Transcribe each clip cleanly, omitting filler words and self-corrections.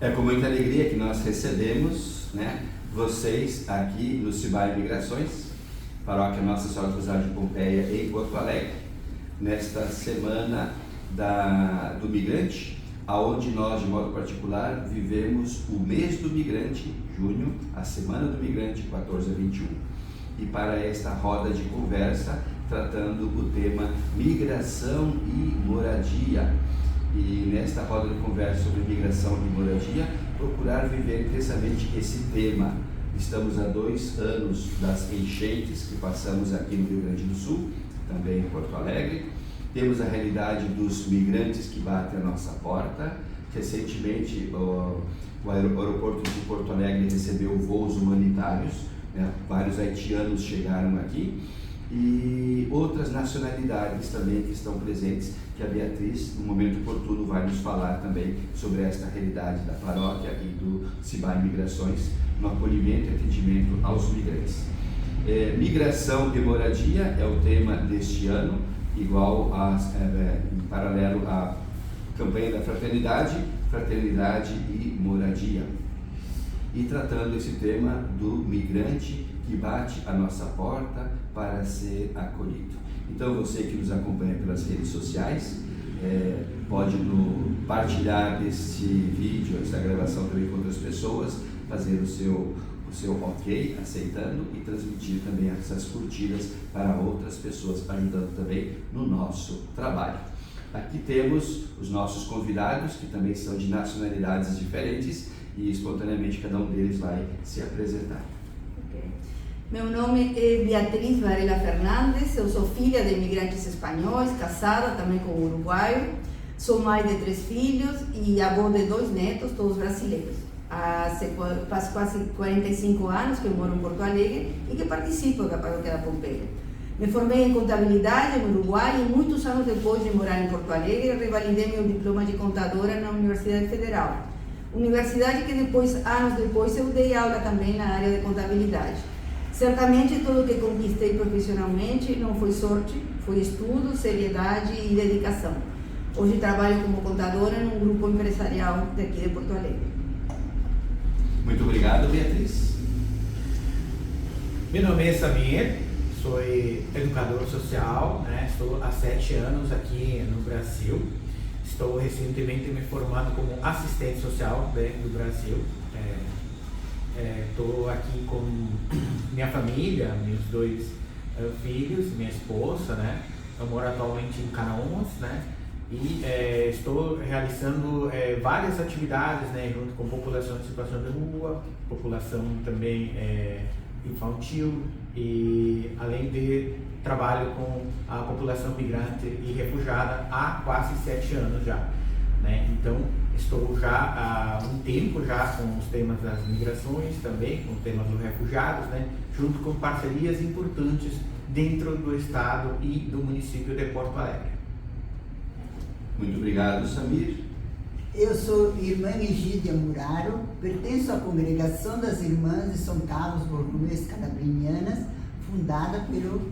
É com muita alegria que nós recebemos, vocês aqui no Cibai Migrações, Paróquia Nossa Senhora do Rosário de Pompeia, em Porto Alegre, nesta semana do migrante, aonde nós, de modo particular, vivemos o mês do migrante, junho, a semana do migrante, 14 a 21. E para esta roda de conversa, tratando o tema migração e moradia. E nesta roda de conversa sobre migração e moradia, procurar viver intensamente esse tema. Estamos há 2 anos das enchentes que passamos aqui no Rio Grande do Sul, também em Porto Alegre. Temos a realidade dos migrantes que batem a nossa porta. Recentemente, o aeroporto de Porto Alegre recebeu voos humanitários, vários haitianos chegaram aqui, e outras nacionalidades também que estão presentes, que a Beatriz, no momento oportuno, vai nos falar também sobre esta realidade da paróquia e do Cibai Migrações, no acolhimento e atendimento aos migrantes. Migração e moradia é o tema deste ano, igual em paralelo à campanha da fraternidade e moradia. E tratando esse tema do migrante que bate a nossa porta para ser acolhido. Então você que nos acompanha pelas redes sociais, pode partilhar esse vídeo, essa gravação também com outras pessoas, fazer o seu ok, aceitando, e transmitir também essas curtidas para outras pessoas, ajudando também no nosso trabalho. Aqui temos os nossos convidados, que também são de nacionalidades diferentes, e espontaneamente cada um deles vai se apresentar. Okay. Meu nome é Beatriz Varela Fernandes, eu sou filha de imigrantes espanhóis, casada também com um uruguaio, sou mãe de 3 filhos e avó de 2 netos, todos brasileiros. Faz quase 45 anos que eu moro em Porto Alegre e que participo da Paróquia da Pompeia. Me formei em contabilidade no Uruguai e muitos anos depois de morar em Porto Alegre, revalidei meu diploma de contadora na Universidade Federal. Universidade que anos depois, eu dei aula também na área de contabilidade. Certamente tudo o que conquistei profissionalmente não foi sorte, foi estudo, seriedade e dedicação. Hoje trabalho como contadora num grupo empresarial daqui de Porto Alegre. Muito obrigado, Beatriz. Meu nome é Samir, sou educador social, estou há 7 anos aqui no Brasil. Estou recentemente me formando como assistente social do Brasil. Estou aqui com minha família, meus 2 filhos, minha esposa, Eu moro atualmente em Canoas, E estou realizando várias atividades, junto com população em situação de rua, população também infantil, e além de trabalho com a população migrante e refugiada há quase 7 anos já, Então estou já há um tempo já com os temas das migrações também, com os temas dos refugiados, junto com parcerias importantes dentro do estado e do município de Porto Alegre. Muito obrigado, Samir. Eu sou irmã Egídia Muraro, pertenço à Congregação das Irmãs de São Carlos Borroméus Calabrinianas, fundada pelo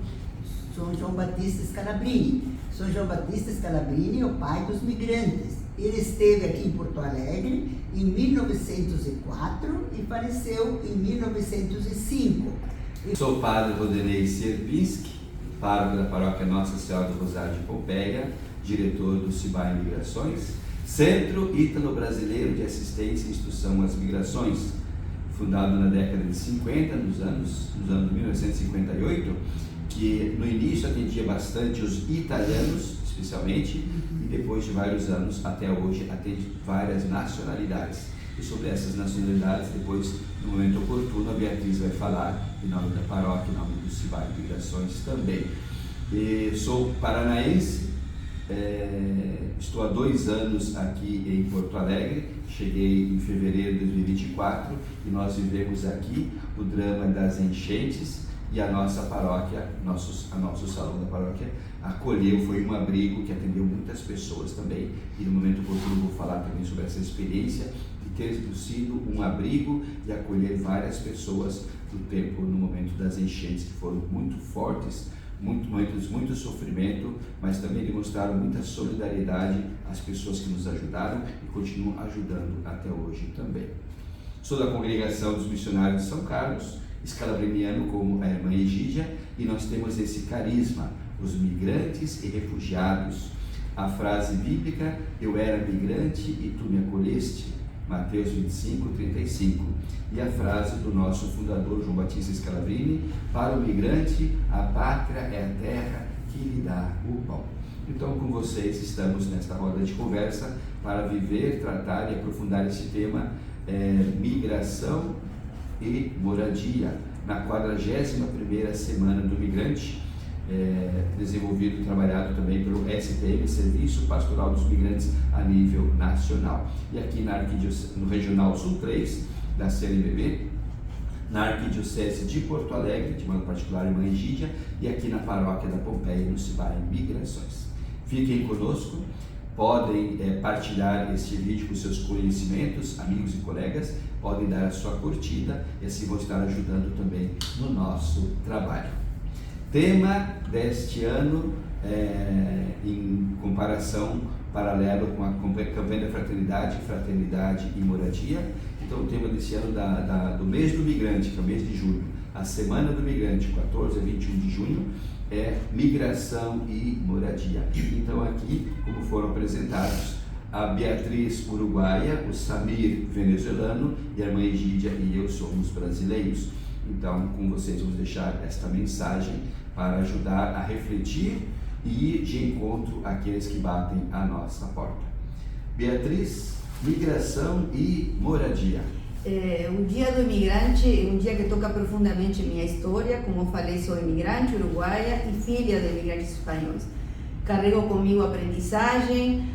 São João Batista Scalabrini. São João Batista Scalabrini é o pai dos migrantes. Ele esteve aqui em Porto Alegre em 1904 e faleceu em 1905. Sou o padre Rodenei Sierpinski, pároco da Paróquia Nossa Senhora do Rosário de Pompeia, diretor do Cibai Migrações, Centro Ítalo-Brasileiro de Assistência e Instrução às Migrações, fundado na década de 50, nos anos 1958, que no início atendia bastante os italianos, especialmente, e depois de vários anos, até hoje, atende várias nacionalidades. E sobre essas nacionalidades, depois, no momento oportuno, a Beatriz vai falar em nome da paróquia, em nome do Cibai Migrações também. Sou paranaense, estou há 2 anos aqui em Porto Alegre, cheguei em fevereiro de 2024 e nós vivemos aqui o drama das enchentes, e a nossa paróquia, a nosso salão da paróquia acolheu, foi um abrigo que atendeu muitas pessoas também, e no momento oportuno vou falar também sobre essa experiência de ter sido um abrigo e acolher várias pessoas no momento das enchentes, que foram muito fortes muito sofrimento, mas também demonstraram muita solidariedade às pessoas que nos ajudaram e continuam ajudando até hoje também. Sou da congregação dos missionários de São Carlos, escalabriniano como a irmã Egídia, e nós temos esse carisma, os migrantes e refugiados. A frase bíblica, eu era migrante e tu me acolheste, Mateus 25, 35. E a frase do nosso fundador João Batista Scalabrini, para o migrante, a pátria é a terra que lhe dá o pão. Então, com vocês, estamos nesta roda de conversa para viver, tratar e aprofundar esse tema, migração e moradia, na 41ª Semana do Migrante, desenvolvido e trabalhado também pelo SPM, Serviço Pastoral dos Migrantes a nível nacional. E aqui no Regional Sul 3 da CNBB, na Arquidiocese de Porto Alegre, de modo particular irmã Egídia, e aqui na Paróquia da Pompeia, no Cibai Migrações. Fiquem conosco, podem partilhar este vídeo com seus conhecimentos, amigos e colegas, podem dar a sua curtida e assim vão estar ajudando também no nosso trabalho. Tema deste ano, em comparação, paralelo com a campanha da Fraternidade e Moradia. Então o tema desse ano do mês do migrante, que é o mês de julho, a Semana do Migrante, 14 a 21 de junho, é migração e moradia. Então aqui, como foram apresentados, a Beatriz uruguaia, o Samir venezuelano e a irmã Egídia e eu somos brasileiros. Então, com vocês vamos deixar esta mensagem para ajudar a refletir e ir de encontro àqueles que batem a nossa porta. Beatriz, migração e moradia. O Dia do Imigrante é um dia que toca profundamente minha história. Como falei, sou imigrante uruguaia e filha de imigrantes espanhóis. Carrego comigo a aprendizagem,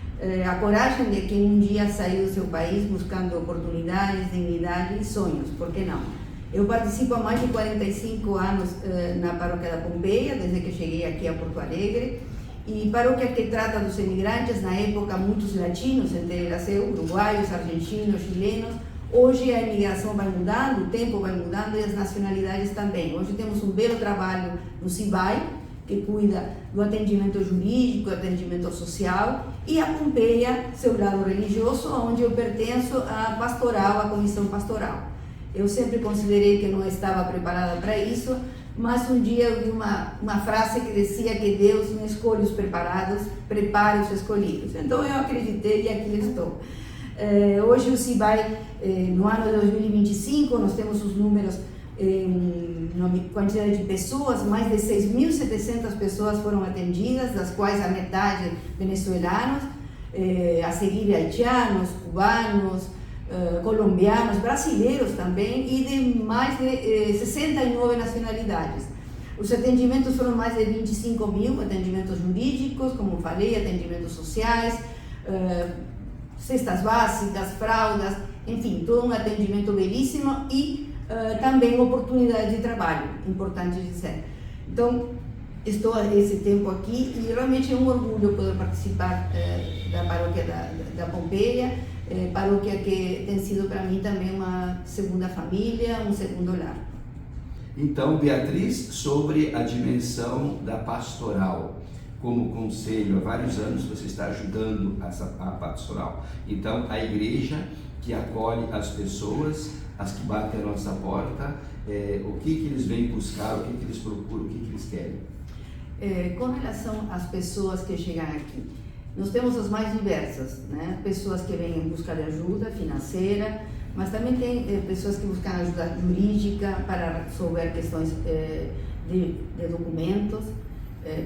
a coragem de quem um dia saiu do seu país buscando oportunidades, dignidade e sonhos, por que não? Eu participo há mais de 45 anos na Paróquia da Pompeia, desde que cheguei aqui a Porto Alegre, e paróquia que trata dos imigrantes, na época muitos latinos, entre eles uruguaios, argentinos, chilenos. Hoje a imigração vai mudando, o tempo vai mudando e as nacionalidades também. Hoje temos um belo trabalho no Cibai, que cuida do atendimento jurídico, atendimento social, e a Pompeia, seu lado religioso, onde eu pertenço à pastoral, à comissão pastoral. Eu sempre considerei que não estava preparada para isso, mas um dia eu vi uma frase que dizia que Deus não escolhe os preparados, prepara os escolhidos. Então eu acreditei e aqui estou. Hoje o Cibai, no ano de 2025, nós temos os números, quantidade de pessoas, mais de 6.700 pessoas foram atendidas, das quais a metade venezuelanos, a seguir haitianos, cubanos, colombianos, brasileiros também, e de mais de 69 nacionalidades. Os atendimentos foram mais de 25.000 atendimentos jurídicos, como falei, atendimentos sociais, cestas básicas, fraldas, enfim, todo um atendimento belíssimo e também oportunidade de trabalho, importante dizer. Então, estou esse tempo aqui e realmente é um orgulho poder participar da paróquia da Pompeia, paróquia que tem sido para mim também uma segunda família, um segundo lar. Então, Beatriz, sobre a dimensão da pastoral, como conselho, há vários anos você está ajudando a pastoral. Então, a igreja que acolhe as pessoas, as que batem a nossa porta, o que eles vêm buscar, o que eles procuram, o que eles querem? Com relação às pessoas que chegam aqui, nós temos as mais diversas, né? Pessoas que vêm em busca de ajuda financeira, mas também tem pessoas que buscam ajuda jurídica para resolver questões de documentos,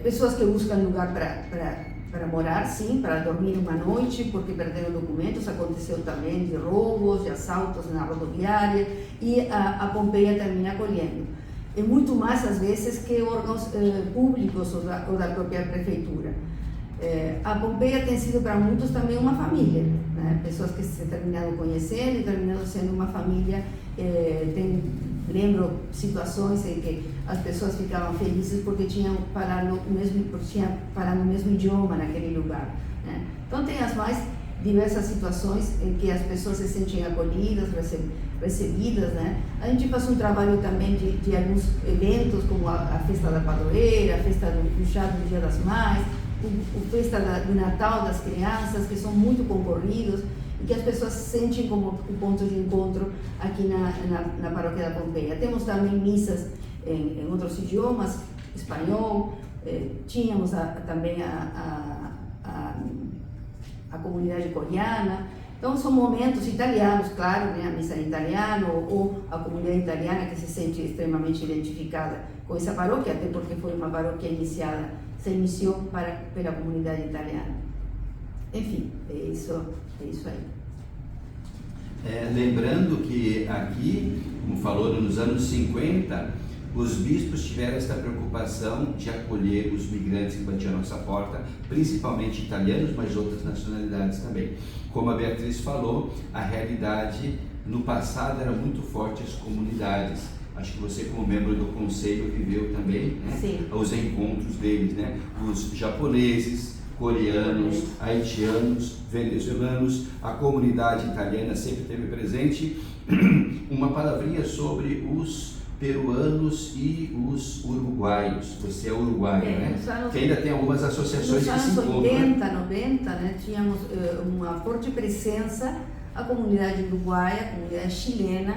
pessoas que buscam lugar para morar, sim, para dormir uma noite, porque perderam documentos. Aconteceu também de roubos, de assaltos na rodoviária, e a Pompeia termina acolhendo. É muito mais, às vezes, que órgãos públicos ou da própria prefeitura. A Pompeia tem sido para muitos também uma família, né? Pessoas que se terminaram conhecendo e terminaram sendo uma família. Lembro situações em que as pessoas ficavam felizes porque tinham falado o mesmo idioma naquele lugar, né? Então tem as mais diversas situações em que as pessoas se sentem acolhidas, recebidas, né? A gente faz um trabalho também de alguns eventos, como a festa da padroeira, a festa do chá do Dia das Mães, a festa do Natal das crianças, que são muito concorridos e que as pessoas sentem como um ponto de encontro aqui na paróquia da Pompeia. Temos também missas em outros idiomas, espanhol, tínhamos também a comunidade coreana. Então são momentos italianos, claro, né? A missa em italiano ou a comunidade italiana que se sente extremamente identificada com essa paróquia, até porque foi uma paróquia se iniciou pela comunidade italiana. Enfim, é isso aí. Lembrando que aqui, como falou, nos anos 50, os bispos tiveram esta preocupação de acolher os migrantes que batiam a nossa porta, principalmente italianos, mas outras nacionalidades também. Como a Beatriz falou, a realidade no passado era muito forte as comunidades. Acho que você, como membro do conselho, viveu também, né? Sim. Os encontros deles, né? Os japoneses, coreanos, haitianos, venezuelanos, a comunidade italiana sempre teve presente. Uma palavrinha sobre os peruanos e os uruguaios. Você é uruguaio, né? Que ainda tem algumas associações que se encontram. Nos anos 80, 90, né, tínhamos uma forte presença a comunidade uruguaia, a comunidade chilena,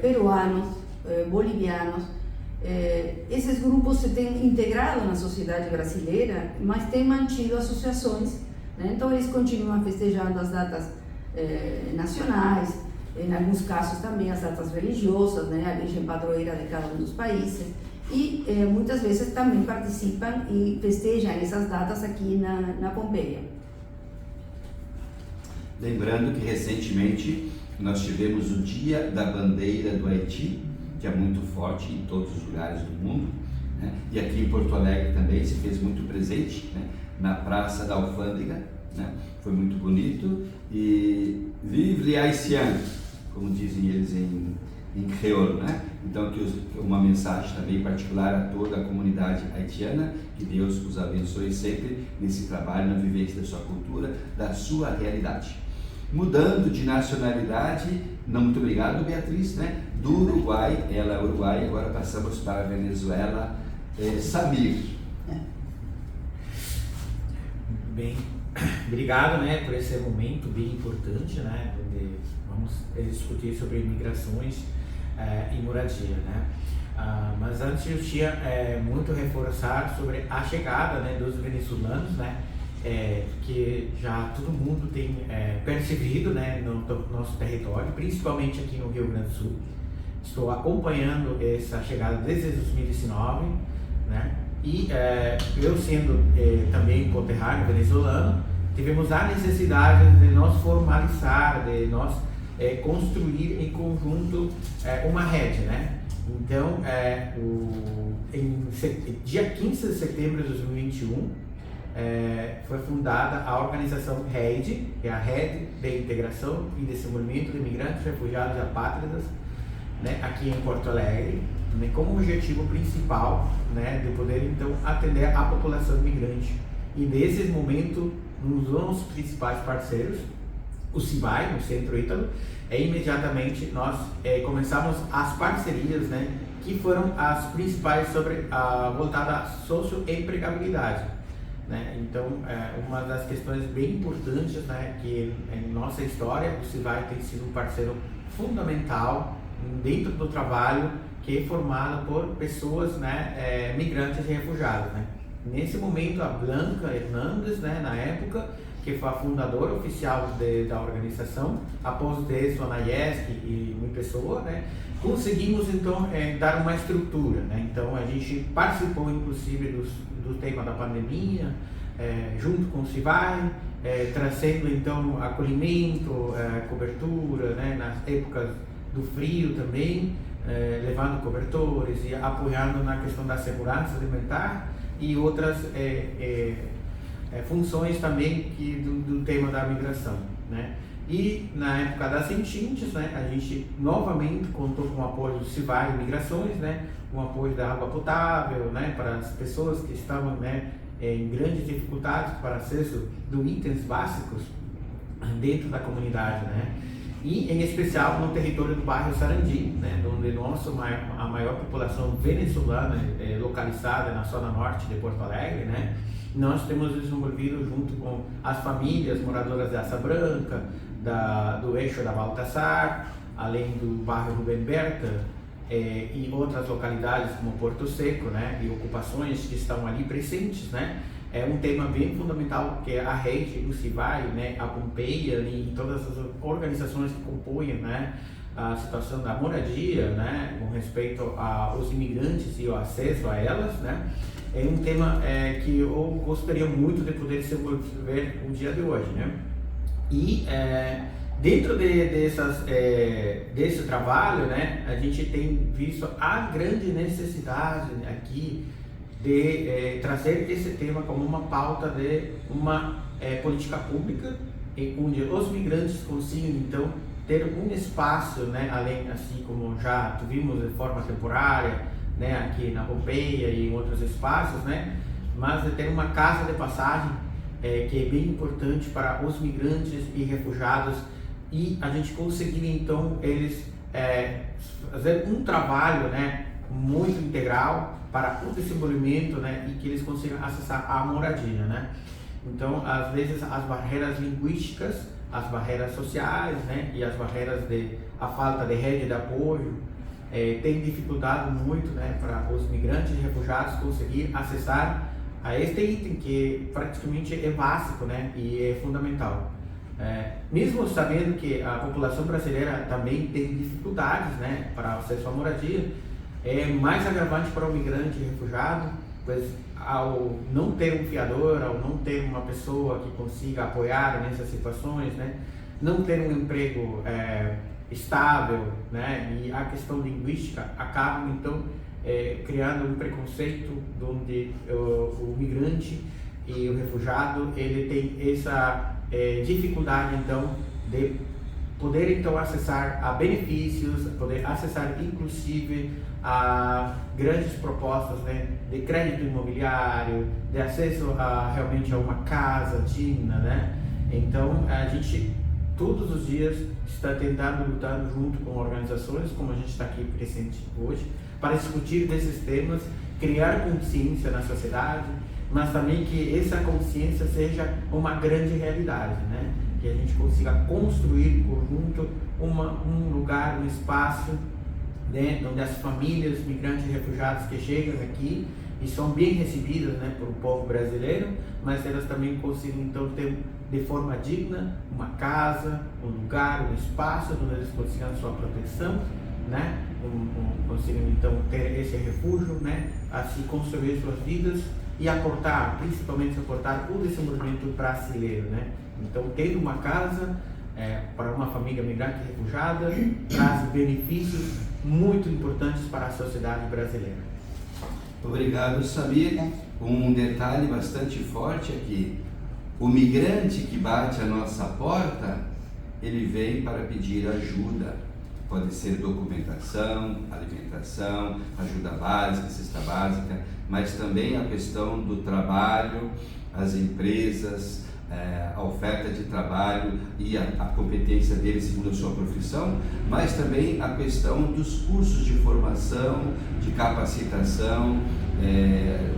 peruanos, bolivianos. Esses grupos se têm integrado na sociedade brasileira, mas têm mantido associações, né? Então eles continuam festejando as datas nacionais, em alguns casos também as datas religiosas, né? A Virgem Padroeira de cada um dos países, e muitas vezes também participam e festejam essas datas aqui na Pompeia. Lembrando que recentemente nós tivemos o Dia da Bandeira do Haiti, que é muito forte em todos os lugares do mundo, né? E aqui em Porto Alegre também se fez muito presente, né? Na Praça da Alfândega, né? Foi muito bonito. E vive les haïtiens, como dizem eles em creole, né? Então uma mensagem também particular a toda a comunidade haitiana, que Deus os abençoe sempre nesse trabalho, na vivência da sua cultura, da sua realidade. Mudando de nacionalidade, não, muito obrigado, Beatriz, né? Do Uruguai, ela é uruguaia, agora passamos para a Venezuela. Samir. Bem, obrigado, né, por esse momento bem importante, né, onde vamos discutir sobre imigrações e moradia, né. Mas antes eu tinha muito reforçar sobre a chegada, né, dos venezuelanos, né, que já todo mundo tem percebido, né, no nosso território, principalmente aqui no Rio Grande do Sul. Estou acompanhando essa chegada desde 2019, né, e eu sendo também conterrâneo venezuelano, tivemos a necessidade de nós formalizar, de nós construir em conjunto uma rede, né. Então, dia 15 de setembro de 2021, foi fundada a organização RED, que é a Rede de Integração e Desenvolvimento de Imigrantes, Refugiados e Apátridas, né, aqui em Porto Alegre, né, como objetivo principal, né, de poder então atender a população imigrante. E nesse momento, nos nossos principais parceiros, o CIBAI, no Centro Ítalo, imediatamente nós começamos as parcerias, né, que foram as principais sobre voltada à socioempregabilidade, né. Então, uma das questões bem importantes, né, que em nossa história o CIBAI tem sido um parceiro fundamental dentro do trabalho que é formado por pessoas, né, migrantes e refugiados, né. Nesse momento, a Blanca Hernandes, né, na época, que foi a fundadora oficial da organização, após ter sua Nayesc e uma pessoa, né, conseguimos então dar uma estrutura, né. Então a gente participou inclusive do tema da pandemia, junto com o CIVAI, trazendo então acolhimento, cobertura, né, nas épocas do frio também, levando cobertores e apoiando na questão da segurança alimentar e outras funções também do tema da migração, né? E na época das enchentes, né, a gente novamente contou com o apoio do CIVAI Migrações, né, com o apoio da água potável, né, para as pessoas que estavam, né, em grandes dificuldades para acesso de itens básicos dentro da comunidade, né? E em especial no território do bairro Sarandi, né? Onde a maior população venezuelana é localizada na zona norte de Porto Alegre, né? Nós temos desenvolvido junto com as famílias moradoras de Asa Branca, do eixo da Baltasar, além do bairro Rubem Berta, e outras localidades como Porto Seco, né? E ocupações que estão ali presentes, né? É um tema bem fundamental que a rede, o CIVAI, né, a Pompeia e todas as organizações que compõem, né, a situação da moradia, né, com respeito aos imigrantes e o acesso a elas, né, é um tema que eu gostaria muito de poder desenvolver no dia de hoje, né. E dentro desse trabalho, né, a gente tem visto a grande necessidade aqui de trazer esse tema como uma pauta de uma política pública, onde os migrantes consigam então ter um espaço, né, além, assim como já tivemos de forma temporária, né, aqui na Pompeia e em outros espaços, né, mas de ter uma casa de passagem que é bem importante para os migrantes e refugiados, e a gente conseguir então eles fazer um trabalho, né, muito integral para o desenvolvimento, né, e que eles consigam acessar a moradia, né. Então, às vezes, as barreiras linguísticas, as barreiras sociais, né, e as barreiras a falta de rede de apoio tem dificultado muito, né, para os migrantes e refugiados conseguir acessar a este item que praticamente é básico, né, e é fundamental. Mesmo sabendo que a população brasileira também tem dificuldades, né, para acesso à moradia, é mais agravante para o migrante e refugiado, pois ao não ter um fiador, ao não ter uma pessoa que consiga apoiar nessas situações, né, não ter um emprego estável, né, e a questão linguística acaba então criando um preconceito onde o migrante e o refugiado ele tem essa dificuldade então de poder então acessar a benefícios, poder acessar inclusive a grandes propostas, né, de crédito imobiliário, de acesso realmente a uma casa digna, né? Então a gente todos os dias está tentando lutar junto com organizações como a gente está aqui presente hoje para discutir desses temas, criar consciência na sociedade, mas também que essa consciência seja uma grande realidade, né? Que a gente consiga construir junto um lugar, um espaço, né, onde as famílias migrantes e refugiados que chegam aqui e são bem recebidas, né, por o povo brasileiro, mas elas também consigam então ter de forma digna uma casa, um lugar, um espaço onde eles consigam sua proteção, né, consigam então ter esse refúgio, né, assim construir suas vidas e aportar, principalmente aportar o desenvolvimento brasileiro, né. Então tendo uma casa para uma família migrante e refugiada traz benefícios muito importantes para a sociedade brasileira. Obrigado, Samir. Um detalhe bastante forte aqui: o migrante que bate a nossa porta, ele vem para pedir ajuda. Pode ser documentação, alimentação, ajuda básica, cesta básica, mas também a questão do trabalho, as empresas, a oferta de trabalho e a competência dele segundo a sua profissão, mas também a questão dos cursos de formação, de capacitação,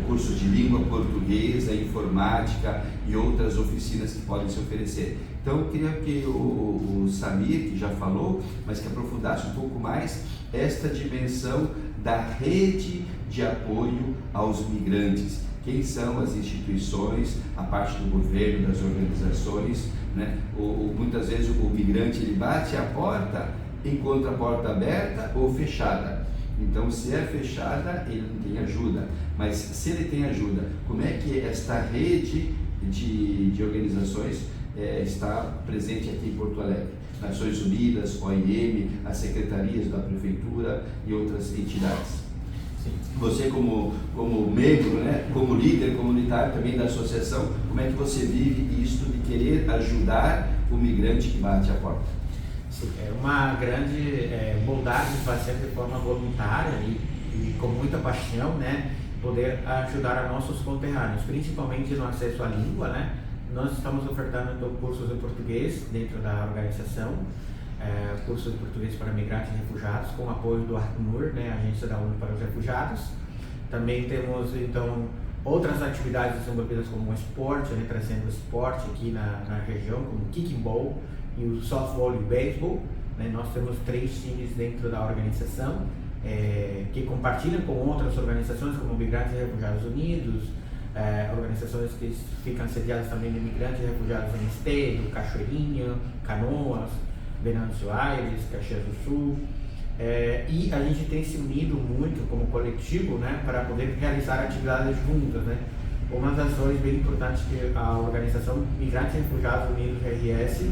cursos de língua portuguesa, informática e outras oficinas que podem se oferecer. Então eu queria que o Samir, que já falou, mas que aprofundasse um pouco mais esta dimensão da rede de apoio aos migrantes. Quem são as instituições, a parte do governo, das organizações, né? Muitas vezes o migrante ele bate a porta, encontra a porta aberta ou fechada. Então, se é fechada, ele não tem ajuda. Mas se ele tem ajuda, como é que esta rede de organizações está presente aqui em Porto Alegre? Nações Unidas, OIM, as secretarias da prefeitura e outras entidades. Você como membro, né, como líder comunitário também da associação, como é que você vive isto de querer ajudar o migrante que bate a porta? Sim, é uma grande bondade fazer de forma voluntária e com muita paixão, né, poder ajudar a nossos conterrâneos, principalmente no acesso à língua, né, Nós estamos ofertando então, cursos de português dentro da organização, cursos de português para migrantes e refugiados, com apoio do ACNUR, né, a Agência da ONU para os Refugiados. Também temos então outras atividades desenvolvidas como o esporte, né, trazendo esporte aqui na região, como o kicking ball e o softball e o beisebol. Né, nós temos 3 times dentro da organização que compartilham com outras organizações como Migrantes e Refugiados Unidos, organizações que ficam sediadas também de Migrantes e Refugiados em Esteio, Cachoeirinha, Canoas, Venâncio Aires, Caxias do Sul. E a gente tem se unido muito como coletivo, né, para poder realizar atividades juntas, né. Uma das ações bem importantes que a organização Migrantes e Refugiados Unidos, RS,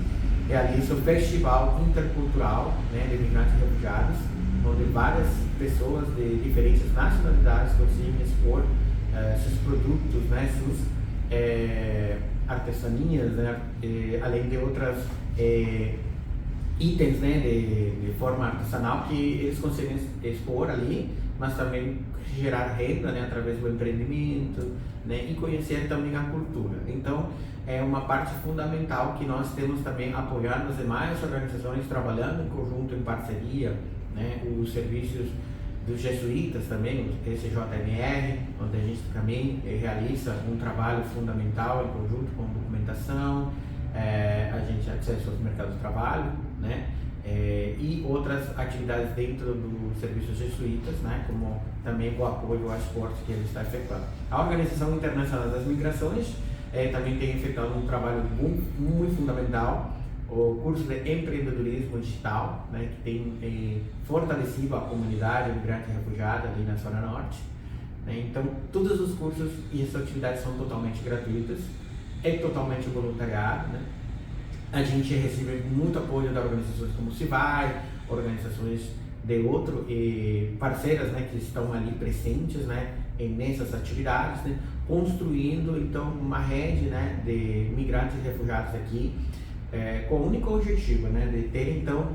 realiza o Festival Intercultural, né, de Migrantes e Refugiados, onde várias pessoas de diferentes nacionalidades conseguem expor seus produtos, né, suas artesanias, né, além de outras itens, né, de forma artesanal que eles conseguem expor ali, mas também gerar renda, né, através do empreendimento, né, e conhecer também a cultura. Então, é uma parte fundamental que nós temos também apoiando as demais organizações, trabalhando em conjunto, em parceria, né, os serviços dos jesuítas também, o SJMR, onde a gente também realiza um trabalho fundamental em conjunto com documentação, a gente acessa os mercados de trabalho, né, e outras atividades dentro dos serviços jesuítas, né, como também o apoio ao esporte que ele está efetuando. A Organização Internacional das Migrações também tem efetuado um trabalho muito fundamental, o curso de empreendedorismo digital, né, que tem fortalecido a comunidade migrante e refugiada ali na Zona Norte. Né, então, todos os cursos e as atividades são totalmente gratuitas, é totalmente voluntariado. Né. A gente recebe muito apoio de organizações como o CIVAI, organizações de outro parceiras, né, que estão ali presentes, né, nessas atividades, né, construindo então uma rede, né, de migrantes e refugiados aqui, com o único objetivo, né, de ter então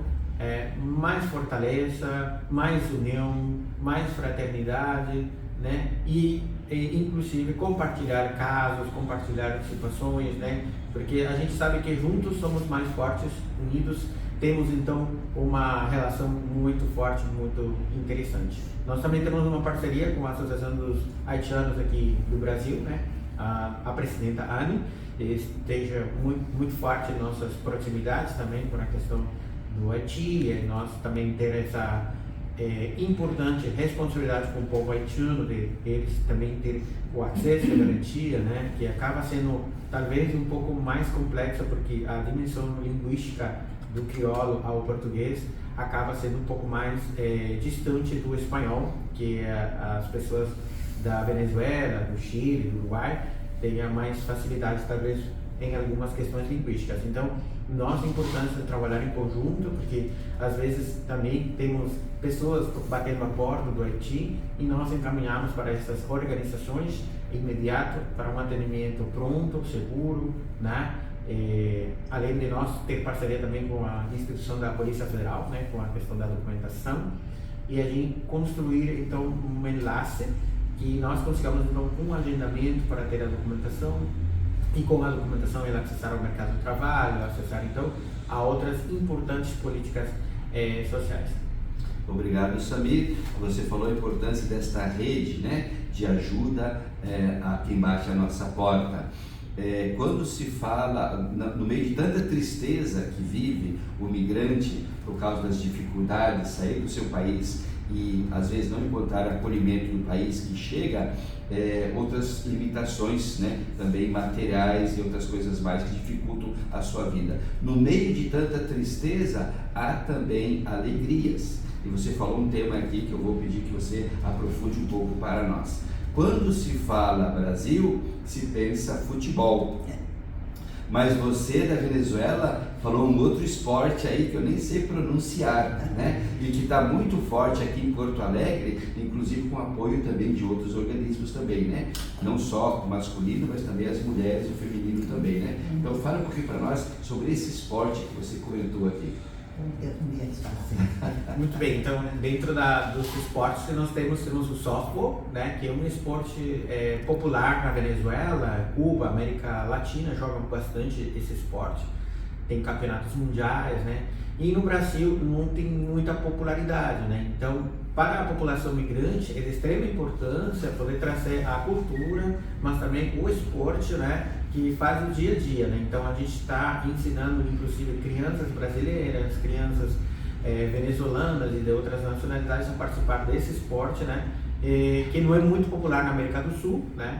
mais fortaleza, mais união, mais fraternidade, né, e inclusive compartilhar casos, compartilhar situações, né, porque a gente sabe que juntos somos mais fortes, unidos temos então uma relação muito forte, muito interessante. Nós também temos uma parceria com a Associação dos Haitianos aqui do Brasil, né, a presidenta Anne esteja muito forte em nossas proximidades também por a questão do Haiti, nós também ter essa importante responsabilidade com o povo haitiano, de eles também ter o acesso à garantia, né, que acaba sendo talvez um pouco mais complexa porque a dimensão linguística do crioulo ao português acaba sendo um pouco mais distante do espanhol, que as pessoas da Venezuela, do Chile, do Uruguai tenham mais facilidade talvez em algumas questões linguísticas. Então, nossa importância é trabalhar em conjunto, porque às vezes também temos pessoas batendo a porta do Haiti e nós encaminhamos para essas organizações imediato para um atendimento pronto, seguro, né? Além de nós ter parceria também com a instituição da Polícia Federal, né, com a questão da documentação, e a gente construir então um enlace que nós consigamos então um agendamento para ter a documentação, e com a documentação ele acessar ao mercado de trabalho, acessar então a outras importantes políticas sociais. Obrigado, Samir. Você falou a importância desta rede, né, de ajuda a quem bate a nossa porta. Quando se fala, no meio de tanta tristeza que vive o migrante por causa das dificuldades de sair do seu país e às vezes não encontrar acolhimento no país que chega, outras limitações, né, também materiais e outras coisas mais que dificultam a sua vida. No meio de tanta tristeza há também alegrias. E você falou um tema aqui que eu vou pedir que você aprofunde um pouco para nós. Quando se fala Brasil, se pensa futebol. Mas você da Venezuela falou um outro esporte aí que eu nem sei pronunciar, né? E que está muito forte aqui em Porto Alegre, inclusive com apoio também de outros organismos também, né? Não só o masculino, mas também as mulheres e o feminino também, né? Então fala um pouquinho para nós sobre esse esporte que você comentou aqui. Muito bem, então dentro dos esportes que nós temos o softball, né, que é um esporte popular na Venezuela, Cuba, América Latina jogam bastante esse esporte, tem campeonatos mundiais, né, e no Brasil não tem muita popularidade, né, então para a população migrante é de extrema importância poder trazer a cultura, mas também o esporte, né, que faz o dia a dia, né, então a gente está ensinando inclusive crianças brasileiras, crianças venezuelanas e de outras nacionalidades a participar desse esporte, né, que não é muito popular na América do Sul, né,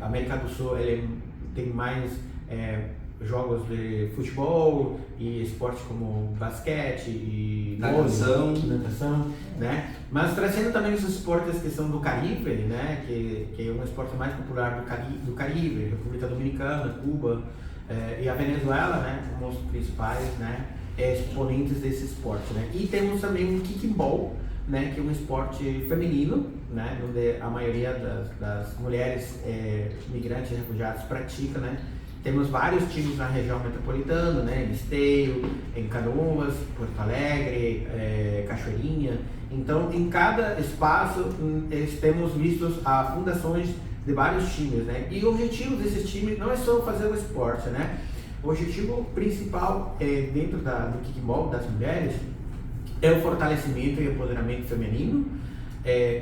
a América do Sul ele tem mais jogos de futebol e esportes como basquete e natação, né, mas trazendo também os esportes que são do Caribe, né, que é um esporte mais popular do Caribe, República Dominicana, Cuba e a Venezuela, né, como os principais, né, exponentes desse esporte, né? E temos também o kickball, né, que é um esporte feminino, né, onde a maioria das mulheres migrantes e refugiados pratica, né? Temos vários times na região metropolitana, né, em Esteio, em Canoas, Porto Alegre, Cachoeirinha. Então, em cada espaço temos vistos fundações de vários times, né? E o objetivo desses times não é só fazer o esporte, né? O objetivo principal dentro do kickball das mulheres é o fortalecimento e empoderamento feminino,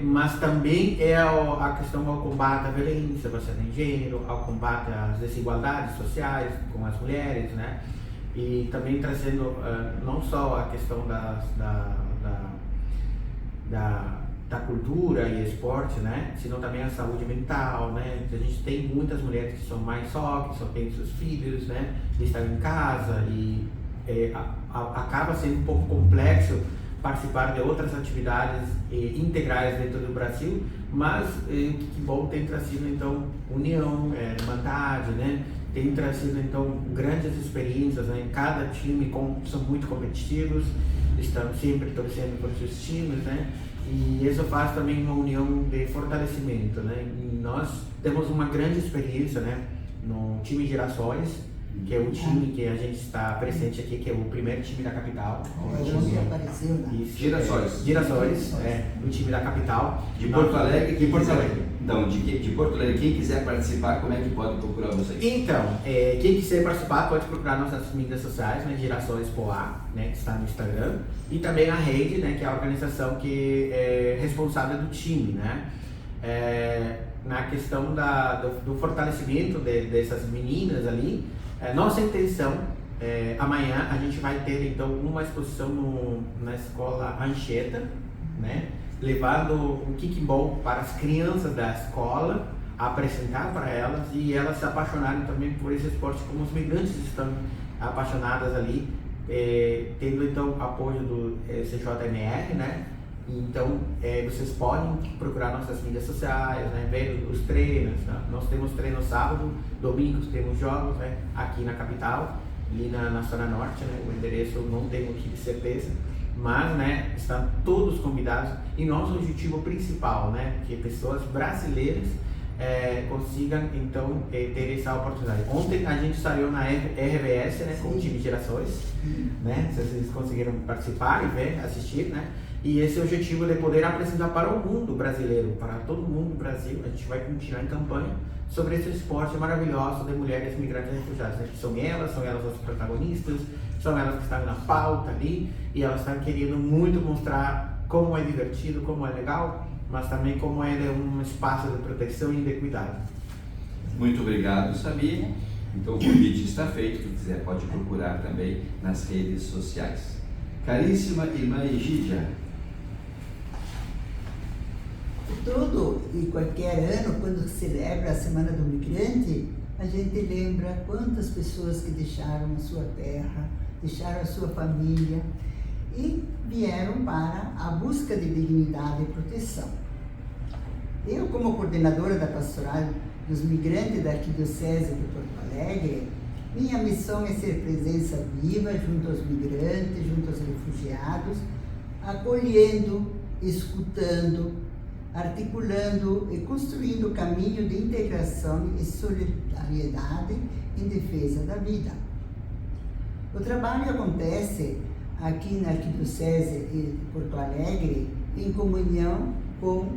mas também é a questão ao combate à violência baseada em gênero, ao combate às desigualdades sociais com as mulheres, né? E também trazendo não só a questão da cultura e esporte, né, sino também a saúde mental, né. A gente tem muitas mulheres que são mães só, que só têm seus filhos, né, que estão em casa e acaba sendo um pouco complexo participar de outras atividades integrais dentro do Brasil, mas o kickball tem trazido então união, irmandade, né, tem trazido então grandes experiências, né, cada time são muito competitivos, estão sempre torcendo por seus times, né. E isso faz também uma união de fortalecimento, né? E nós temos uma grande experiência, né, no time Girassóis, que é um time que a gente está presente aqui, que é o primeiro time da capital. Apareceu, né? Girassóis, o time da capital. De Porto Alegre. Então, de Porto Alegre, quem quiser participar, como é que pode procurar vocês? Então, quem quiser participar pode procurar nossas mídias sociais, né, Girassóis Poá, né, que está no Instagram, e também a rede, né, que é a organização que é responsável do time, né. Na questão do fortalecimento dessas meninas ali, nossa intenção, amanhã a gente vai ter então uma exposição na escola Anchieta, né, levando o kickball para as crianças da escola, apresentar para elas e elas se apaixonarem também por esse esporte, como os migrantes estão apaixonadas ali, tendo então apoio do CJMR, né? Então vocês podem procurar nossas mídias sociais, né? Ver os treinos, né? Nós temos treinos sábado, domingos temos jogos, né? Aqui na capital, ali na Zona Norte, né? O endereço eu não tenho aqui de certeza, mas, né, estão todos convidados e nosso objetivo principal, né, que pessoas brasileiras consigam então ter essa oportunidade. Ontem a gente saiu na RBS, né, com o time Girassóis, né, se vocês conseguiram participar e ver, assistir, né, e esse é o objetivo de poder apresentar para o mundo brasileiro, para todo mundo do Brasil. A gente vai continuar em campanha sobre esse esporte maravilhoso de mulheres migrantes e refugiadas, né, que são elas as protagonistas, são elas que estão na pauta ali e elas estão querendo muito mostrar como é divertido, como é legal, mas também como ele é um espaço de proteção e de cuidado. Muito obrigado, Samir. Então o convite está feito, quem quiser pode procurar também nas redes sociais. Caríssima irmã Egídia. Todo e qualquer ano, quando se celebra a Semana do Migrante, a gente lembra quantas pessoas que deixaram a sua terra, deixaram a sua família e vieram para a busca de dignidade e proteção. Eu, como coordenadora da Pastoral dos Migrantes da Arquidiocese de Porto Alegre, minha missão é ser presença viva junto aos migrantes, junto aos refugiados, acolhendo, escutando, articulando e construindo caminho de integração e solidariedade em defesa da vida. O trabalho acontece aqui na Arquidiocese de Porto Alegre, em comunhão com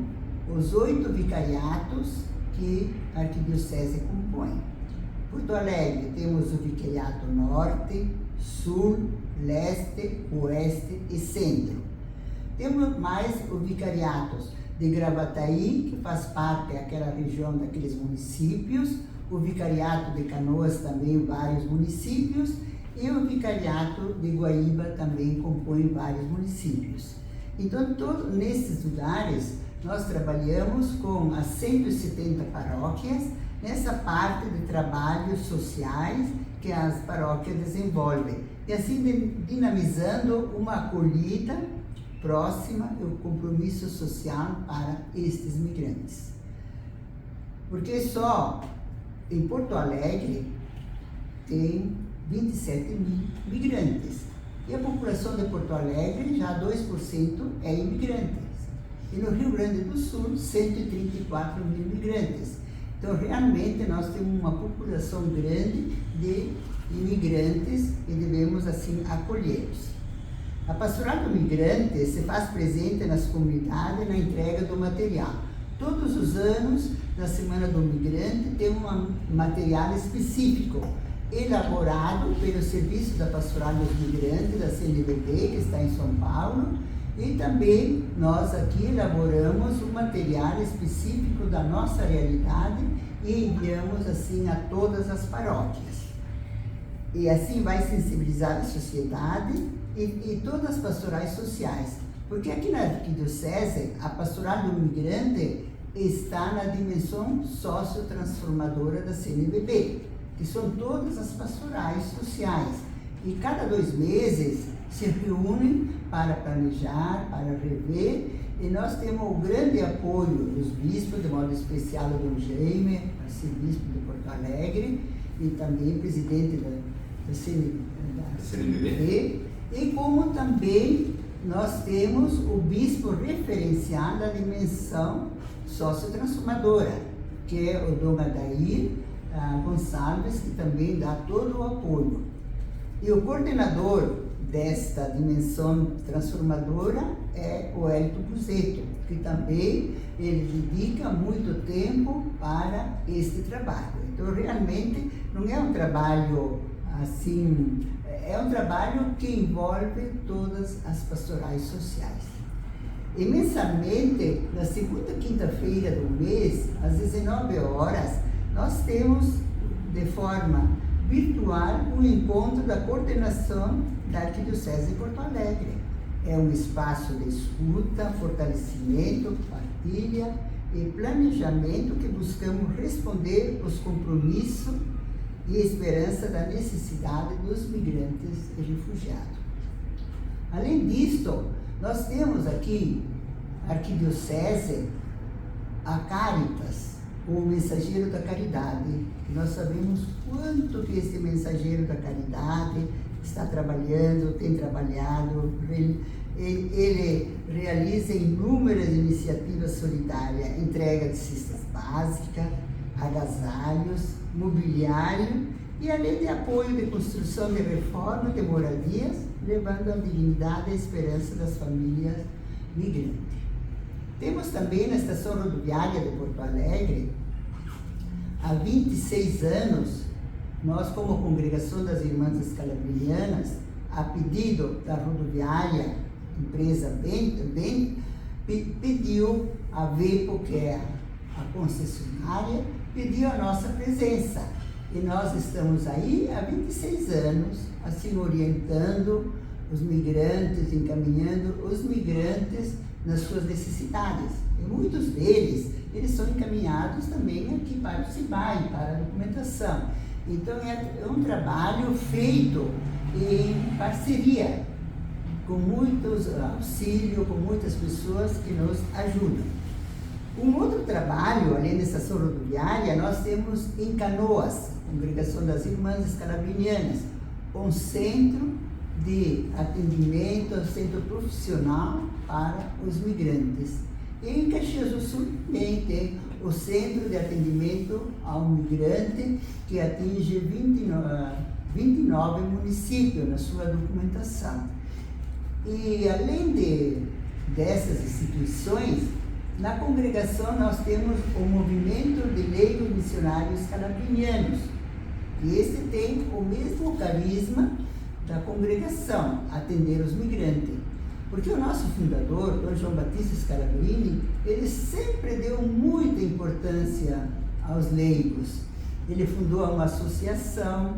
os 8 vicariatos que a Arquidiocese compõe. Porto Alegre temos o Vicariato Norte, Sul, Leste, Oeste e Centro. Temos mais os vicariatos de Gravataí, que faz parte daquela região, daqueles municípios, o Vicariato de Canoas também, vários municípios, e o Vicariato de Guaíba também compõe vários municípios. Então, nesses lugares, nós trabalhamos com as 170 paróquias, nessa parte de trabalhos sociais que as paróquias desenvolvem, e assim dinamizando uma acolhida próxima e o compromisso social para estes migrantes. Porque só em Porto Alegre tem 27 mil migrantes, e a população de Porto Alegre, já 2% é imigrantes. E no Rio Grande do Sul, 134 mil imigrantes. Então, realmente, nós temos uma população grande de imigrantes e devemos, assim, acolhê-los. A Pastoral do Migrante se faz presente nas comunidades na entrega do material. Todos os anos, na Semana do Migrante, tem um material específico, elaborado pelo Serviço da Pastoral dos Migrantes, da CNBB, que está em São Paulo, e também nós aqui elaboramos um material específico da nossa realidade e enviamos assim a todas as paróquias. E assim vai sensibilizar a sociedade e todas as pastorais sociais. Porque aqui na Arquidiocese, a Pastoral do Migrante está na dimensão sociotransformadora da CNBB, que são todas as pastorais sociais. E cada 2 meses se reúnem para planejar, para rever, e nós temos o grande apoio dos bispos, de modo especial o Dom Jaime, arcebispo de Porto Alegre, e também presidente da CNBB, e como também nós temos o bispo referencial da dimensão sociotransformadora, que é o Dom Adair Gonçalves, que também dá todo o apoio. E o coordenador desta dimensão transformadora é o Hélito Buzetto, que também ele dedica muito tempo para este trabalho. Então, realmente, não é um trabalho assim, é um trabalho que envolve todas as pastorais sociais. E mensalmente, na segunda quinta-feira do mês, às 19 horas, nós temos de forma virtual um encontro da coordenação da Arquidiocese de Porto Alegre. É um espaço de escuta, fortalecimento, partilha e planejamento que buscamos responder os compromissos e esperança da necessidade dos migrantes e refugiados. Além disto, nós temos aqui a Arquidiocese, a Caritas, o mensageiro da caridade. Nós sabemos quanto que esse mensageiro da caridade está trabalhando, tem trabalhado, ele realiza inúmeras iniciativas solidárias, entrega de cestas básicas, agasalhos, mobiliário e além de apoio de construção de reforma de moradias, levando a dignidade e a esperança das famílias migrantes. Temos também na Estação Rodoviária de Porto Alegre, há 26 anos, nós como Congregação das Irmãs Escalabrinianas, a pedido da rodoviária, empresa pediu a VEPO, que é a concessionária, pediu a nossa presença. E nós estamos aí há 26 anos, assim, orientando os migrantes, encaminhando os migrantes nas suas necessidades. E muitos deles, eles são encaminhados também aqui para o CIBAI, para a documentação. Então, é um trabalho feito em parceria, com muitos auxílios, com muitas pessoas que nos ajudam. Um outro trabalho, além da estação rodoviária, nós temos em Canoas, Congregação das Irmãs Escalabrinianas, um centro de atendimento, um centro profissional para os migrantes. E em Caxias do Sul também tem o Centro de Atendimento ao Migrante, que atinge 29 municípios na sua documentação. E além dessas instituições, na congregação nós temos o movimento de leigos missionários calabrinianos. E esse tem o mesmo carisma da congregação, atender os migrantes. Porque o nosso fundador, Dom João Batista Scalabrini, ele sempre deu muita importância aos leigos. Ele fundou uma associação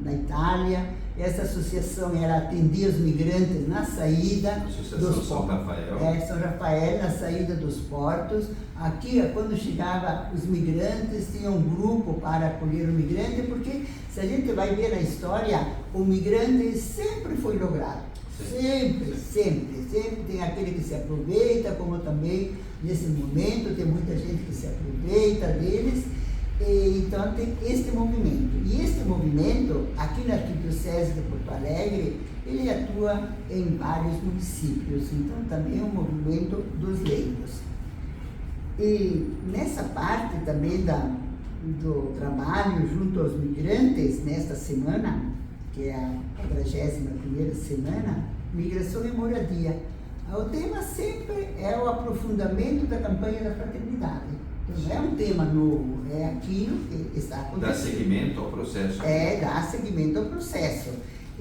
na Itália. Essa associação era atender os migrantes na saída Associação São Rafael. São Rafael, na saída dos portos. Aqui, quando chegava os migrantes, tinha um grupo para acolher o migrante, porque se a gente vai ver na história, o migrante sempre foi logrado. Sempre tem aquele que se aproveita, como também nesse momento tem muita gente que se aproveita deles. Então tem este movimento. E este movimento, aqui na Arquidiocese de Porto Alegre, ele atua em vários municípios. Então também é um movimento dos leigos. E nessa parte também do trabalho junto aos migrantes, nesta semana, que é a 41ª semana, Migração e Moradia. O tema sempre é o aprofundamento da campanha da fraternidade. Então, não é um tema novo, é aquilo que está acontecendo. Dá seguimento ao processo. Dá seguimento ao processo.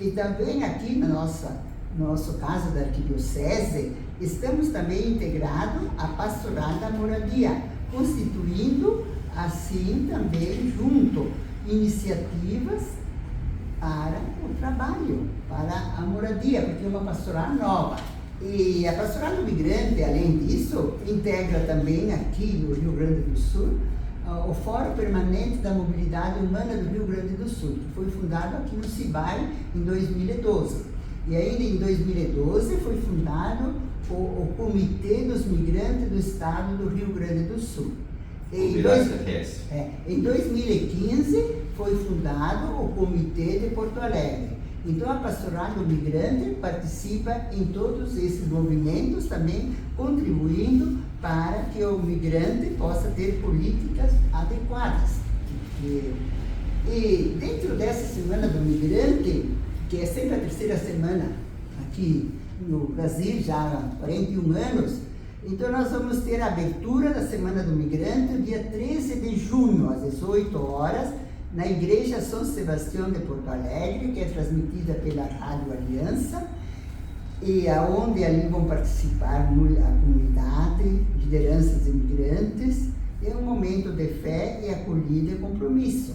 E também aqui no nosso caso da Arquidiocese, estamos também integrados à Pastoral da Moradia, constituindo assim também junto iniciativas para o trabalho, para a moradia, porque é uma pastoral nova. E a Pastoral do Migrante, além disso, integra também aqui no Rio Grande do Sul o Fórum Permanente da Mobilidade Humana do Rio Grande do Sul, que foi fundado aqui no Cibai em 2012. E ainda em 2012 foi fundado o Comitê dos Migrantes do Estado do Rio Grande do Sul. Em 2015 foi fundado o Comitê de Porto Alegre. Então a Pastoral do Migrante participa em todos esses movimentos, também contribuindo para que o migrante possa ter políticas adequadas. E dentro dessa Semana do Migrante, que é sempre a terceira semana aqui no Brasil, já há 41 anos, então nós vamos ter a abertura da Semana do Migrante no dia 13 de junho, às 18 horas, na Igreja São Sebastião de Porto Alegre, que é transmitida pela Rádio Aliança, e aonde ali vão participar a comunidade, lideranças imigrantes. É um momento de fé e acolhida e compromisso.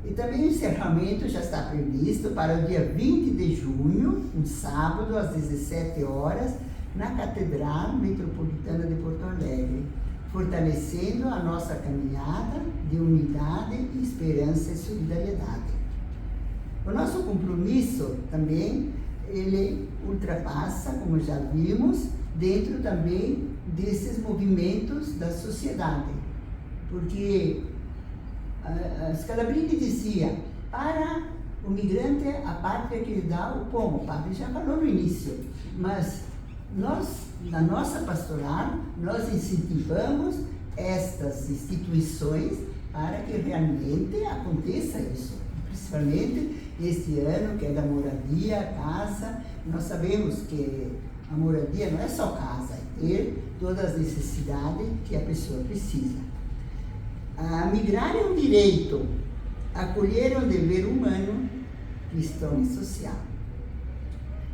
E também o encerramento já está previsto para o dia 20 de junho, um sábado, às 17 horas, na Catedral Metropolitana de Porto Alegre, fortalecendo a nossa caminhada de unidade, esperança e solidariedade. O nosso compromisso também, ele ultrapassa, como já vimos, dentro também desses movimentos da sociedade. Porque Scalabrini dizia, para o migrante, a pátria que lhe dá o pão. O padre já falou no início, mas nós, na nossa pastoral, nós incentivamos estas instituições para que realmente aconteça isso. Principalmente este ano, que é da moradia, casa. Nós sabemos que a moradia não é só casa, é ter todas as necessidades que a pessoa precisa. Migrar é um direito, acolher é um dever humano, cristão e social.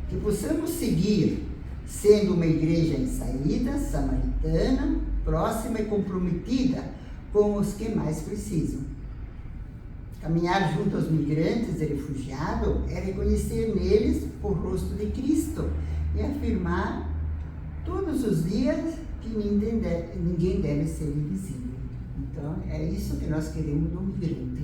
Que possamos seguir sendo uma igreja em saída, samaritana, próxima e comprometida com os que mais precisam. Caminhar junto aos migrantes e refugiados é reconhecer neles o rosto de Cristo e afirmar todos os dias que ninguém deve ser invisível. Então, é isso que nós queremos do migrante.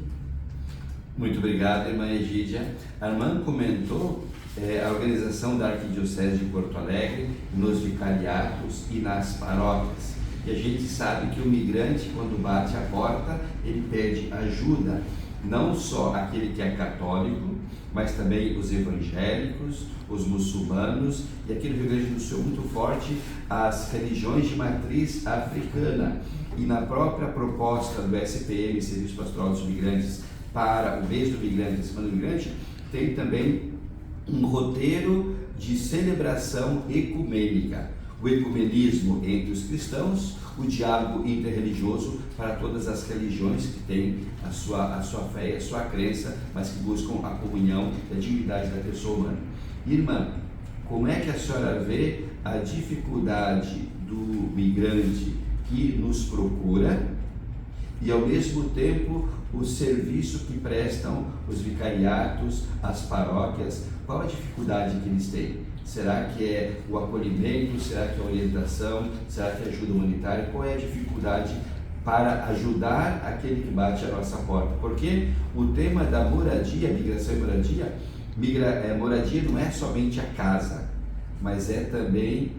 Muito obrigado, irmã Egídia. A irmã comentou a organização da Arquidiocese de Porto Alegre nos vicariatos e nas paróquias. E a gente sabe que o migrante, quando bate a porta, ele pede ajuda, não só aquele que é católico, mas também os evangélicos, os muçulmanos, e aqui no Rio Grande do Sul muito forte, as religiões de matriz africana. E na própria proposta do SPM, Serviço Pastoral dos Migrantes, para o mês do migrante, a Semana do Migrante, tem também um roteiro de celebração ecumênica, o ecumenismo entre os cristãos, o diálogo interreligioso para todas as religiões que têm a sua fé e a sua crença, mas que buscam a comunhão e a dignidade da pessoa humana. Irmã, como é que a senhora vê a dificuldade do migrante que nos procura e, ao mesmo tempo, o serviço que prestam os vicariatos, as paróquias? Qual a dificuldade que eles têm? Será que é o acolhimento? Será que é a orientação? Será que é a ajuda humanitária? Qual é a dificuldade para ajudar aquele que bate a nossa porta? Porque o tema da moradia, migração e moradia, moradia não é somente a casa, mas é também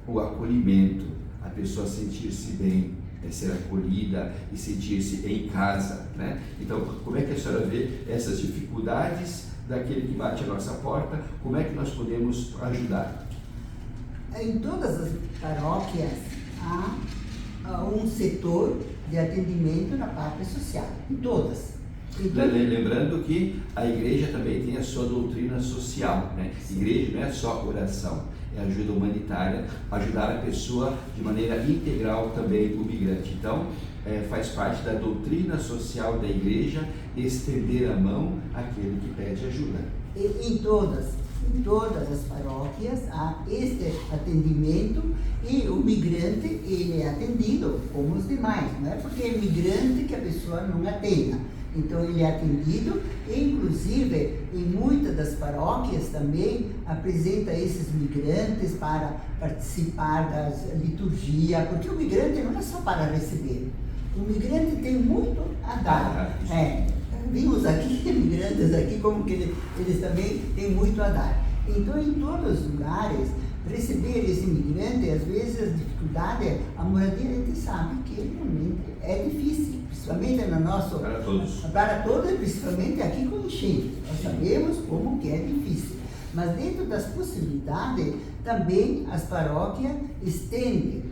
o acolhimento, a pessoa sentir-se bem, ser acolhida e sentir-se em casa, né? Então, como é que a senhora vê essas dificuldades daquele que bate a nossa porta? Como é que nós podemos ajudar? Em todas as paróquias há um setor de atendimento na parte social, em todas. Lembrando que a igreja também tem a sua doutrina social, né? Igreja não é só oração, é ajuda humanitária, ajudar a pessoa de maneira integral também, o migrante. Então, faz parte da doutrina social da igreja estender a mão àquele que pede ajuda. Em todas as paróquias há este atendimento e o migrante ele é atendido como os demais, não é porque é migrante que a pessoa não atenda. Então ele é atendido, e inclusive em muitas das paróquias também apresenta esses migrantes para participar das liturgias, porque o migrante não é só para receber, o migrante tem muito a dar. Vimos aqui migrantes aqui como que eles também têm muito a dar. Então em todos os lugares receber esse imigrante, às vezes a dificuldade é a moradia, a gente sabe que realmente é difícil, principalmente no nosso... Para todos. Para todos, principalmente aqui com enchente. Nós sabemos como que é difícil. Mas dentro das possibilidades, também as paróquias estendem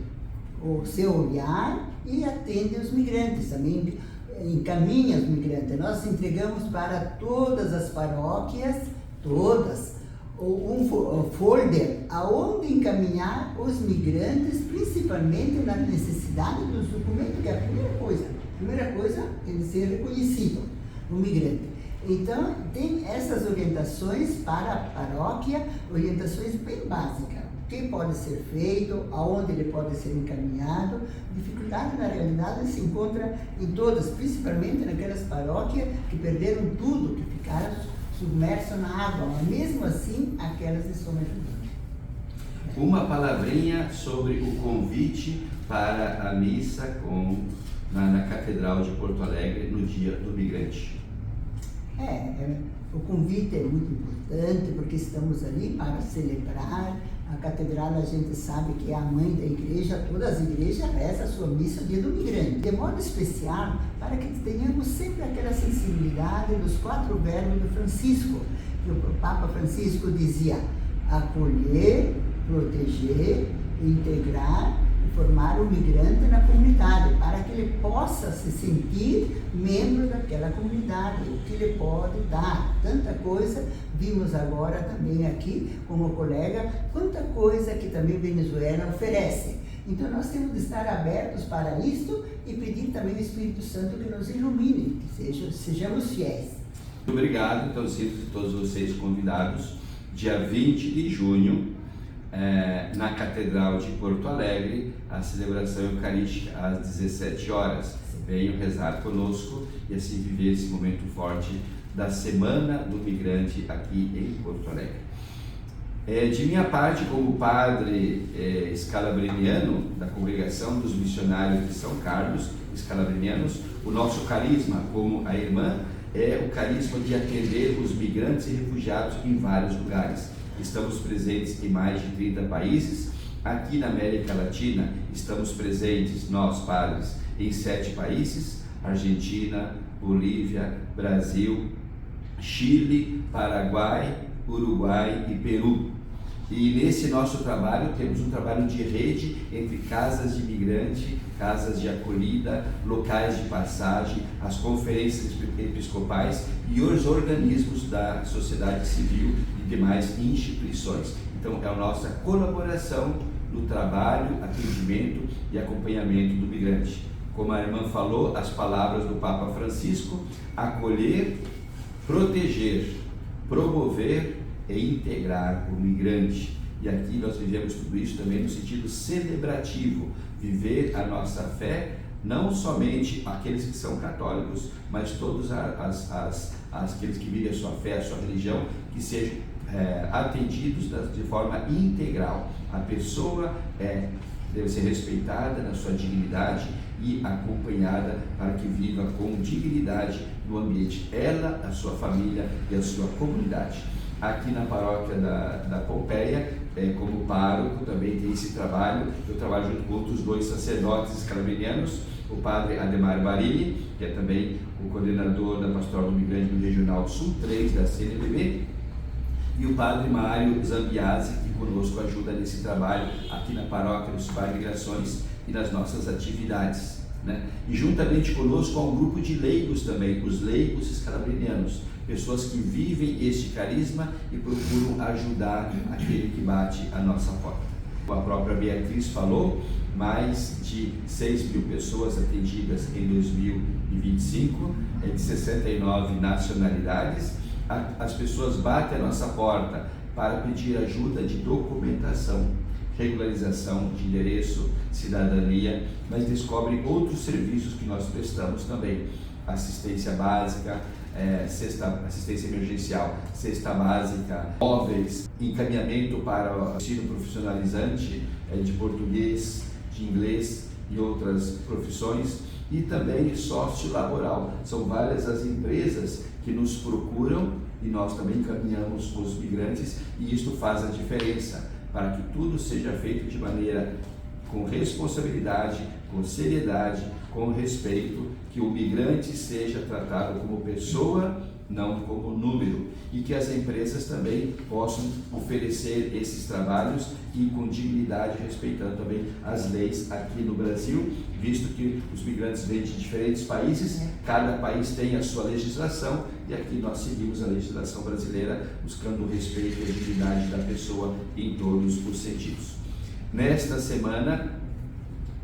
o seu olhar e atendem os migrantes, também encaminham os migrantes. Nós entregamos para todas as paróquias, todas, um folder aonde encaminhar os migrantes, principalmente na necessidade dos documentos, que é a primeira coisa é ele ser reconhecido, o migrante. Então, tem essas orientações para a paróquia, orientações bem básicas. O que pode ser feito, aonde ele pode ser encaminhado. Dificuldade, na realidade, se encontra em todas, principalmente naquelas paróquias que perderam tudo, que ficaram submerso na água, mas mesmo assim aquelas estão ajudando. Uma palavrinha sobre o convite para a missa na Catedral de Porto Alegre no Dia do Migrante. O convite é muito importante porque estamos ali para celebrar. A catedral, a gente sabe que é a mãe da igreja, todas as igrejas rezam a sua missa no Dia do Migrante. De modo especial, para que tenhamos sempre aquela sensibilidade dos 4 verbos do Francisco, que o Papa Francisco dizia: acolher, proteger, integrar e formar o migrante na comunidade, para que ele possa se sentir membro daquela comunidade, o que ele pode dar. Tanta coisa, vimos agora também aqui, como colega, quanta coisa que também Venezuela oferece. Então nós temos de estar abertos para isto e pedir também ao Espírito Santo que nos ilumine, que sejamos fiéis. Muito obrigado, então sinto todos vocês convidados, dia 20 de junho, na Catedral de Porto Alegre, a celebração eucarística às 17 horas. Venham rezar conosco e assim viver esse momento forte da Semana do Migrante aqui em Porto Alegre. De minha parte, como padre escalabriniano da Congregação dos Missionários de São Carlos, escalabrinianos, o nosso carisma, como a irmã, é o carisma de atender os migrantes e refugiados em vários lugares. Estamos presentes em mais de 30 países. Aqui na América Latina, estamos presentes, nós padres, em 7 países: Argentina, Bolívia, Brasil, Chile, Paraguai, Uruguai e Peru. E nesse nosso trabalho, temos um trabalho de rede entre casas de imigrante, casas de acolhida, locais de passagem, as conferências episcopais e os organismos da sociedade civil e demais instituições. Então, é a nossa colaboração no trabalho, atendimento e acompanhamento do migrante. Como a irmã falou, as palavras do Papa Francisco: acolher, proteger, promover e integrar o migrante. E aqui nós vivemos tudo isso também no sentido celebrativo, viver a nossa fé, não somente aqueles que são católicos, mas todos aqueles que vivem a sua fé, a sua religião, que sejam atendidos de forma integral. A pessoa deve ser respeitada na sua dignidade e acompanhada para que viva com dignidade no ambiente, ela, a sua família e a sua comunidade. Aqui na paróquia da Pompeia, como pároco, também tem esse trabalho. Eu trabalho junto com outros 2 sacerdotes escalabinianos, o padre Ademar Barilli, que é também o coordenador da Pastoral do Migrante do Regional Sul 3 da CNBB, e o padre Mário Zambiasi, que conosco ajuda nesse trabalho aqui na paróquia do Cibai Migrações e nas nossas atividades, né? E juntamente conosco há um grupo de leigos também, os leigos escalabrinianos, pessoas que vivem este carisma e procuram ajudar aquele que bate a nossa porta. A própria Beatriz falou, mais de 6 mil pessoas atendidas em 2025, de 69 nacionalidades. As pessoas batem a nossa porta para pedir ajuda de documentação, regularização de endereço, cidadania, mas descobrem outros serviços que nós prestamos também: assistência básica, assistência emergencial, cesta básica, móveis, encaminhamento para o ensino profissionalizante de português, de inglês e outras profissões, e também sócio laboral. São várias as empresas que nos procuram e nós também encaminhamos os migrantes, e isto faz a diferença para que tudo seja feito de maneira com responsabilidade, com seriedade, com respeito, que o migrante seja tratado como pessoa, não como número, e que as empresas também possam oferecer esses trabalhos e com dignidade, respeitando também as leis aqui no Brasil, visto que os migrantes vêm de diferentes países, cada país tem a sua legislação, e aqui nós seguimos a legislação brasileira, buscando o respeito e a dignidade da pessoa em todos os sentidos. Nesta semana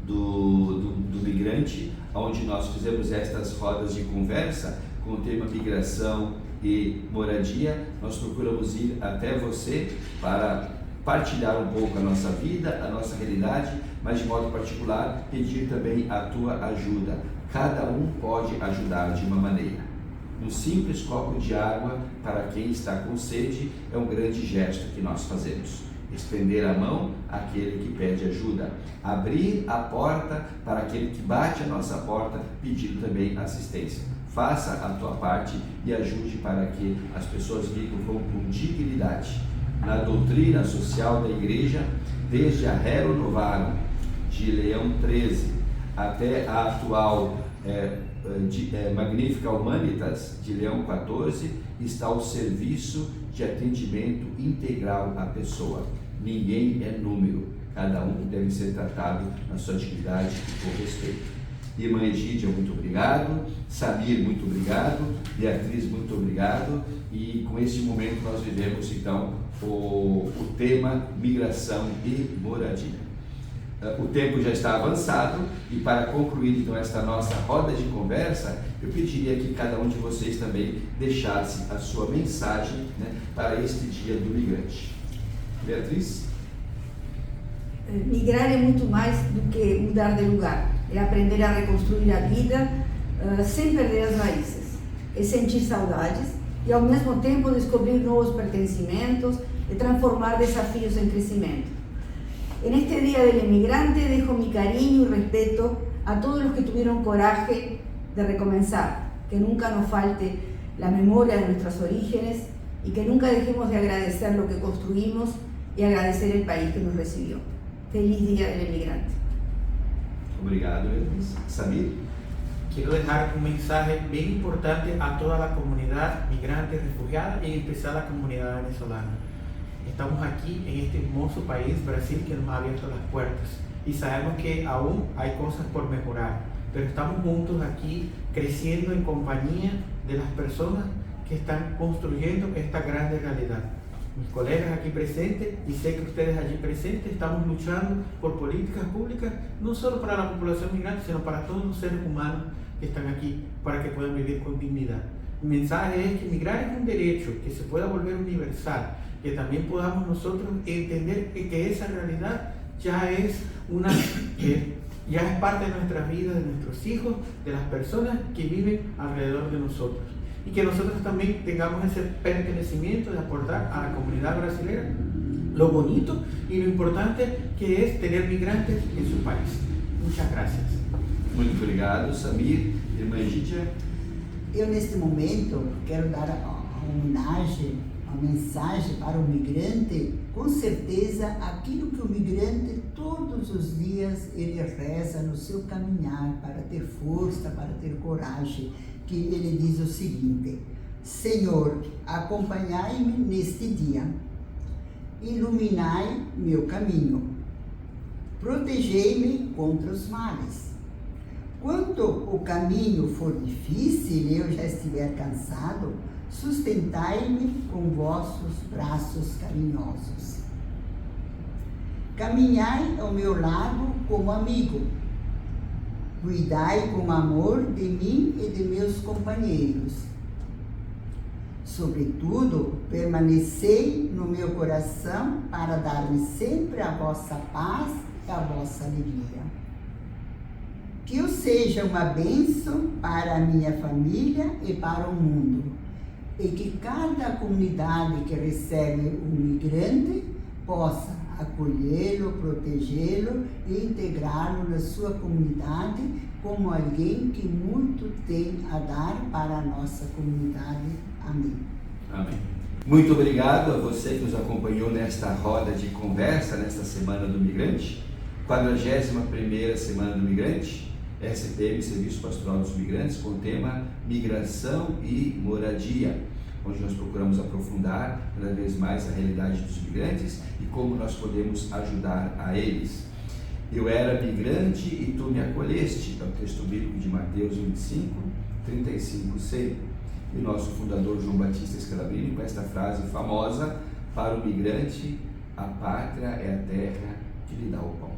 do migrante, onde nós fizemos estas rodas de conversa com o tema migração e moradia, nós procuramos ir até você para partilhar um pouco a nossa vida, a nossa realidade, mas de modo particular pedir também a tua ajuda. Cada um pode ajudar de uma maneira. Um simples copo de água para quem está com sede é um grande gesto que nós fazemos. Estender a mão àquele que pede ajuda, abrir a porta para aquele que bate a nossa porta pedindo também assistência. Faça a tua parte e ajude para que as pessoas vivam com dignidade. Na doutrina social da Igreja, desde a Rerum Novarum de Leão XIII até a atual Magnificat Humanitas de Leão XIV, está o serviço de atendimento integral à pessoa. Ninguém é número, cada um deve ser tratado na sua dignidade e com respeito. Irmã Egídia, muito obrigado. Samir, muito obrigado. Beatriz, muito obrigado. E com este momento nós vivemos então o tema migração e moradia. O tempo já está avançado e para concluir então esta nossa roda de conversa, eu pediria que cada um de vocês também deixasse a sua mensagem, né, para este dia do migrante. Beatriz? Migrar é muito mais do que mudar de lugar. É aprender a reconstruir a vida sem perder as raízes. É sentir saudades e ao mesmo tempo descobrir novos pertencimentos e transformar desafios em crescimento. En este Día del Emigrante dejo mi cariño y respeto a todos los que tuvieron coraje de recomenzar, que nunca nos falte la memoria de nuestros orígenes y que nunca dejemos de agradecer lo que construimos y agradecer el país que nos recibió. Feliz Día del Emigrante. Obrigado, Beatriz. Samir? Quiero dejar un mensaje bien importante a toda la comunidad migrante, refugiada y en especial a la comunidad venezolana. Estamos aquí en este hermoso país, Brasil, que nos ha abierto las puertas y sabemos que aún hay cosas por mejorar, pero estamos juntos aquí creciendo en compañía de las personas que están construyendo esta grande realidad. mis colegas aquí presentes y sé que ustedes allí presentes estamos luchando por políticas públicas no solo para la población migrante, sino para todos los seres humanos que están aquí, para que puedan vivir con dignidad. Mi mensaje es que migrar es un derecho, que se pueda volver universal, que también podamos nosotros entender que esa realidad ya es parte de nuestras vidas, de nuestros hijos, de las personas que viven alrededor de nosotros. Y que nosotros también tengamos ese pertenecimiento de aportar a la comunidad brasileña lo bonito y lo importante que es tener migrantes en su país. Muchas gracias. Muito obrigado, Samir. Irmã Egídia. Eu, neste momento, quero dar a homenagem, a mensagem para o migrante, com certeza, aquilo que o migrante todos os dias ele reza no seu caminhar para ter força, para ter coragem, que ele diz o seguinte: Senhor, acompanhai-me neste dia, iluminai meu caminho, protegei-me contra os males. Quando o caminho for difícil e eu já estiver cansado, sustentai-me com vossos braços carinhosos. Caminhai ao meu lado como amigo. Cuidai com amor de mim e de meus companheiros. Sobretudo, permanecei no meu coração para dar-me sempre a vossa paz e a vossa alegria. Que eu seja uma bênção para a minha família e para o mundo, e que cada comunidade que recebe um migrante possa acolhê-lo, protegê-lo e integrá-lo na sua comunidade como alguém que muito tem a dar para a nossa comunidade. Amém. Amém. Muito obrigado a você que nos acompanhou nesta roda de conversa, nesta Semana do Migrante, 41ª Semana do Migrante, SPM, Serviço Pastoral dos Migrantes, com o tema Migração e Moradia, onde nós procuramos aprofundar cada vez mais a realidade dos migrantes e como nós podemos ajudar a eles. Eu era migrante e tu me acolheste, é o texto bíblico de Mateus 25, 35c. E o nosso fundador João Batista Scalabrini com esta frase famosa: para o migrante, a pátria é a terra que lhe dá o pão.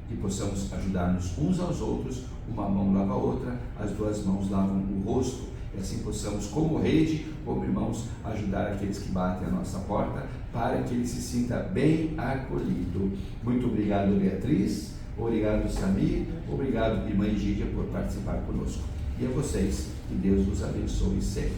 Que possamos ajudar-nos uns aos outros, uma mão lava a outra, as duas mãos lavam o rosto, e assim possamos, como rede, como irmãos, ajudar aqueles que batem a nossa porta, para que ele se sinta bem acolhido. Muito obrigado, Beatriz, obrigado, Samir, obrigado, irmã Egídia, por participar conosco. E a vocês, que Deus os abençoe sempre.